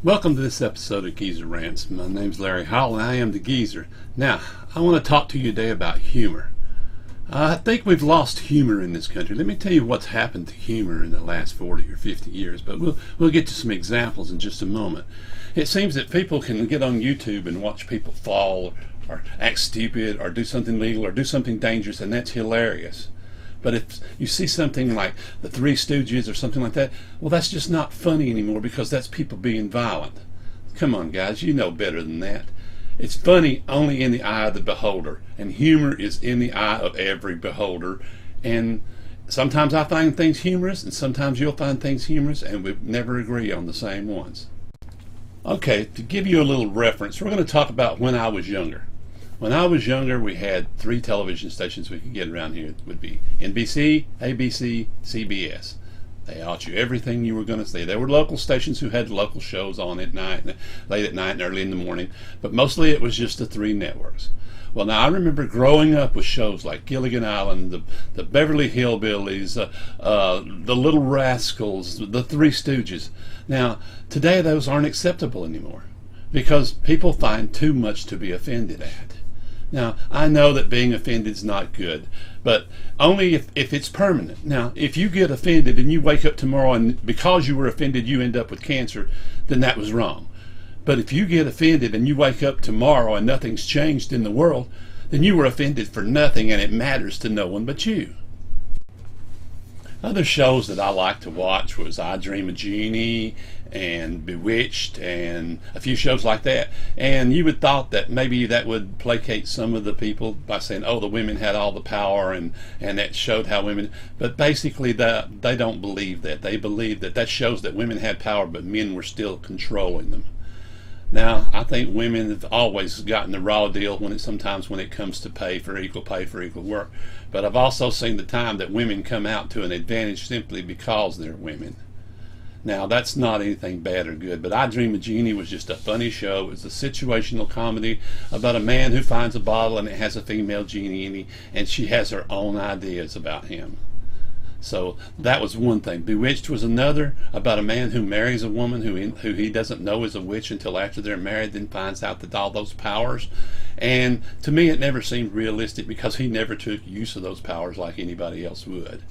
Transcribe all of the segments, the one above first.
Welcome to this episode of Geezer Rants. My name's Larry Howell and I am the Geezer. Now, I want to talk to you today about humor. I think we've lost humor in this country. Let me tell you what's happened to humor in the last 40 or 50 years, but we'll get to some examples in just a moment. It seems that people can get on YouTube and watch people fall or act stupid or do something illegal or do something dangerous, and that's hilarious. But if you see something like the Three Stooges or something like that, well, that's just not funny anymore because that's people being violent. Come on, guys, you know better than that. It's funny only in the eye of the beholder, and humor is in the eye of every beholder. And sometimes I find things humorous, and sometimes you'll find things humorous, and we never agree on the same ones. Okay, to give you a little reference, we're going to talk about when I was younger. When I was younger, we had 3 television stations we could get around here. It would be NBC, ABC, CBS. They taught you everything you were going to see. There were local stations who had local shows on at night, late at night and early in the morning, but mostly it was just the 3 networks. Well, now I remember growing up with shows like Gilligan Island, the Beverly Hillbillies, the Little Rascals, the Three Stooges. Now, today those aren't acceptable anymore because people find too much to be offended at. Now, I know that being offended is not good, but only if it's permanent. Now, if you get offended and you wake up tomorrow and because you were offended you end up with cancer, then that was wrong. But if you get offended and you wake up tomorrow and nothing's changed in the world, then you were offended for nothing and it matters to no one but you. Other shows that I like to watch was I Dream of Jeannie and Bewitched and a few shows like that. And you would thought that maybe that would placate some of the people by saying, oh, the women had all the power and that showed how women, but basically they don't believe that. They believe that shows that women had power but men were still controlling them. Now, I think women have always gotten the raw deal sometimes when it comes to pay for equal work. But I've also seen the time that women come out to an advantage simply because they're women. Now, that's not anything bad or good, but I Dream of Jeannie was just a funny show. It was a situational comedy about a man who finds a bottle and it has a female genie in it, and she has her own ideas about him. So that was one thing. Bewitched was another, about a man who marries a woman who he doesn't know is a witch until after they're married, then finds out that all those powers. And to me it never seemed realistic because he never took use of those powers like anybody else would.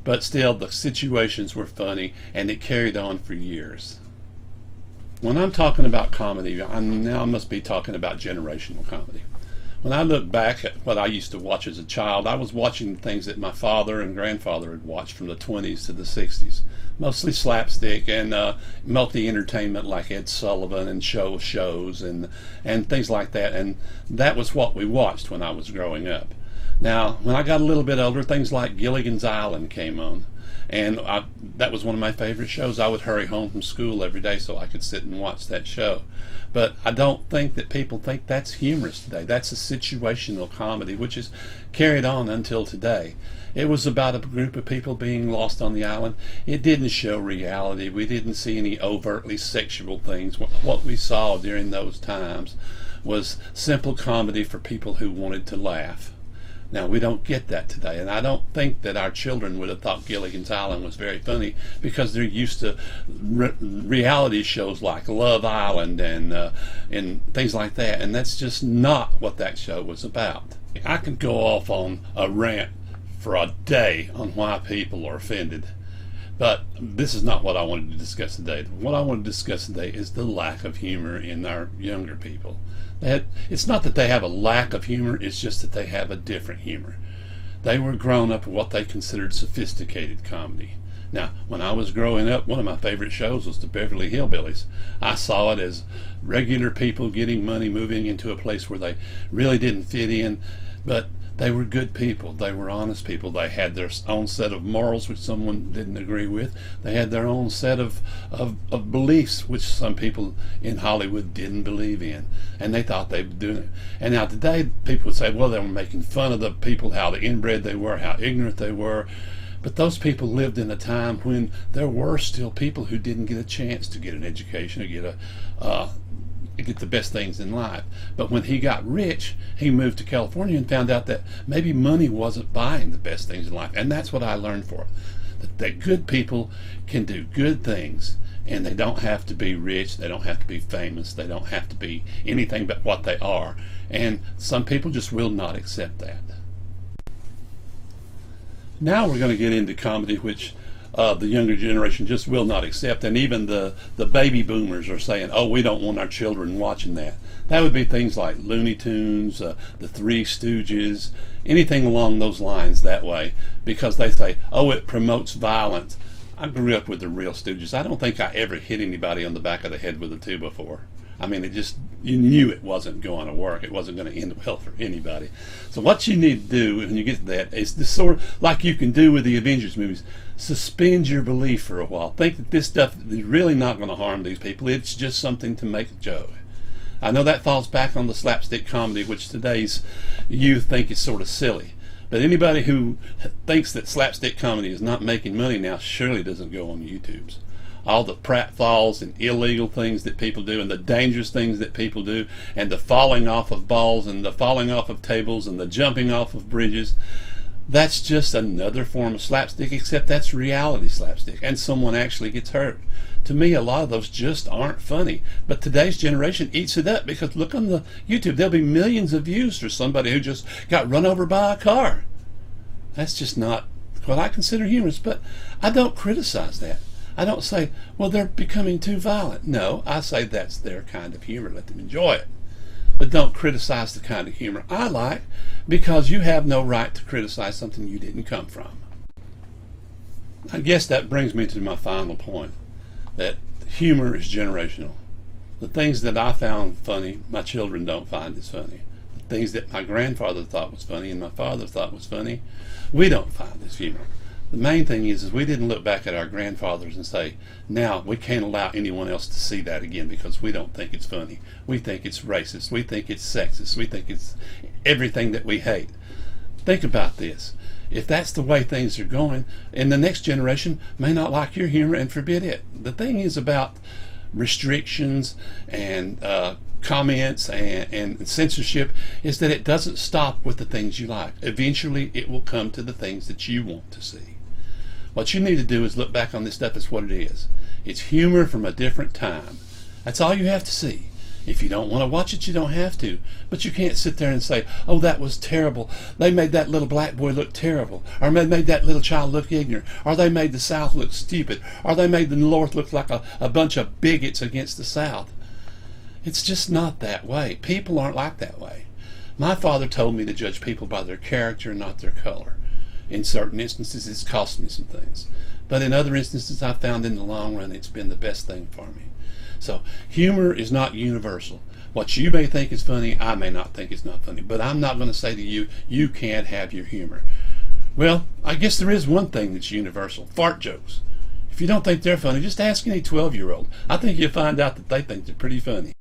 But still, the situations were funny and it carried on for years. When I'm talking about comedy, I must be talking about generational comedy. When I look back at what I used to watch as a child, I was watching things that my father and grandfather had watched from the 20s to the 60s. Mostly slapstick and multi-entertainment like Ed Sullivan and shows and things like that. And that was what we watched when I was growing up. Now, when I got a little bit older, things like Gilligan's Island came on. And that was one of my favorite shows. I would hurry home from school every day so I could sit and watch that show. But I don't think that people think that's humorous today. That's a situational comedy, which is carried on until today. It was about a group of people being lost on the island. It didn't show reality. We didn't see any overtly sexual things. What we saw during those times was simple comedy for people who wanted to laugh. Now, we don't get that today, and I don't think that our children would have thought Gilligan's Island was very funny because they're used to reality shows like Love Island and things like that, and that's just not what that show was about. I could go off on a rant for a day on why people are offended, but this is not what I wanted to discuss today. What I want to discuss today is the lack of humor in our younger people. It's not that they have a lack of humor, it's just that they have a different humor. They were grown up with what they considered sophisticated comedy. Now, when I was growing up, one of my favorite shows was the Beverly Hillbillies. I saw it as regular people getting money, moving into a place where they really didn't fit in, but they were good people. They were honest people. They had their own set of morals, which someone didn't agree with. They had their own set of beliefs, which some people in Hollywood didn't believe in. And they thought they were doing it. And now today, people would say, well, they were making fun of the people, how inbred they were, how ignorant they were. But those people lived in a time when there were still people who didn't get a chance to get an education or get the best things in life. But when he got rich, he moved to California and found out that maybe money wasn't buying the best things in life. And that's what I learned that good people can do good things, and they don't have to be rich, they don't have to be famous, they don't have to be anything but what they are. And some people just will not accept that. Now we're going to get into comedy, which the younger generation just will not accept, and even the baby boomers are saying, oh, we don't want our children watching that. That would be things like Looney Tunes, the Three Stooges, anything along those lines that way, because they say, oh, it promotes violence. I grew up with the real Stooges. I don't think I ever hit anybody on the back of the head with a 2-by-4. I mean, you knew it wasn't going to work. It wasn't going to end well for anybody. So what you need to do when you get to that is this sort of like you can do with the Avengers movies. Suspend your belief for a while. Think that this stuff is really not going to harm these people. It's just something to make a joke. I know that falls back on the slapstick comedy, which today's youth think is sort of silly. But anybody who thinks that slapstick comedy is not making money now surely doesn't go on YouTube's. All the pratfalls and illegal things that people do, and the dangerous things that people do, and the falling off of balls and the falling off of tables and the jumping off of bridges, that's just another form of slapstick, except that's reality slapstick, and someone actually gets hurt. To me, a lot of those just aren't funny. But today's generation eats it up, because look on the YouTube, there'll be millions of views for somebody who just got run over by a car. That's just not what I consider humorous, but I don't criticize that. I don't say, well, they're becoming too violent. No, I say that's their kind of humor. Let them enjoy it. But don't criticize the kind of humor I like, because you have no right to criticize something you didn't come from. I guess that brings me to my final point, that humor is generational. The things that I found funny, my children don't find as funny. The things that my grandfather thought was funny and my father thought was funny, we don't find as humor. The main thing is we didn't look back at our grandfathers and say, now we can't allow anyone else to see that again because we don't think it's funny. We think it's racist. We think it's sexist. We think it's everything that we hate. Think about this. If that's the way things are going, and the next generation may not like your humor and forbid it. The thing is about restrictions and comments and censorship is that it doesn't stop with the things you like. Eventually it will come to the things that you want to see. What you need to do is look back on this stuff as what it is. It's humor from a different time. That's all you have to see. If you don't want to watch it, you don't have to. But you can't sit there and say, oh, that was terrible. They made that little black boy look terrible. Or they made that little child look ignorant. Or they made the South look stupid. Or they made the North look like a bunch of bigots against the South. It's just not that way. People aren't like that way. My father told me to judge people by their character, not their color. In certain instances, it's cost me some things. But in other instances, I found in the long run, it's been the best thing for me. So humor is not universal. What you may think is funny, I may not think is not funny. But I'm not going to say to you, you can't have your humor. Well, I guess there is one thing that's universal. Fart jokes. If you don't think they're funny, just ask any 12-year-old. I think you'll find out that they think they're pretty funny.